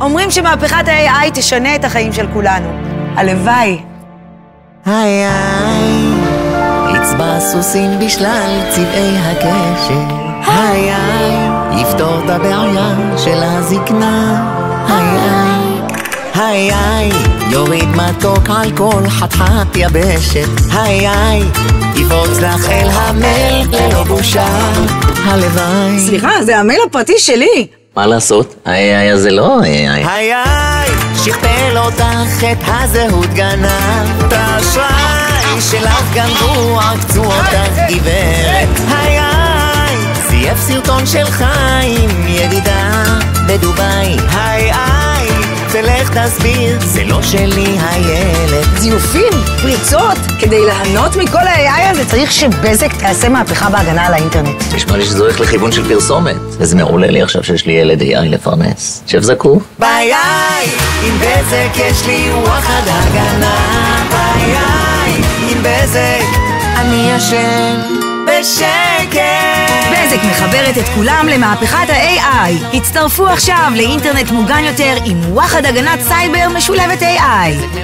אומרים שמהפכת ה-AI תשנה את החיים של כולנו. הלוואי. היי היי, יצבע סוסים בשלל צבעי הקשת. היי היי, יפתור את הבעיה של הזקנה. היי היי, היי היי, יוריד מתוק על כל חתיכת יבשת. היי היי, יפרוץ לך אל המלך ללא בושה. הלוואי. סליחה, זה המייל הפרטי שלי. מה לעשות? ה-AI הזה לא ה-AI. היי היי, שכפל אותך את הזהות גנב. את האשראי שלך גנבו, עקצו אותך גברת. היי היי, זייף סרטון שלך עם ירידה בדוביי. היי היי, תלך תסביר, זה לא שלי הילד. זיופים, פריצות, כדי ליהנות מכל ה-AI הזה צריך שבזק תעשה מהפכה בהגנה על האינטרנט. נשמע לי שזה הולך לכיוון של פרסומת. וזה מעולה לי עכשיו שיש לי ילד AI לפרנס. שב זקוף. ביי איי, עם בזק יש לי וואחד הגנה. ביי איי, עם בזק אני ישן בשקט. בזק מחברת את כולם למהפכת ה-AI. הצטרפו עכשיו לאינטרנט מוגן יותר עם וואחד הגנת סייבר משולבת AI.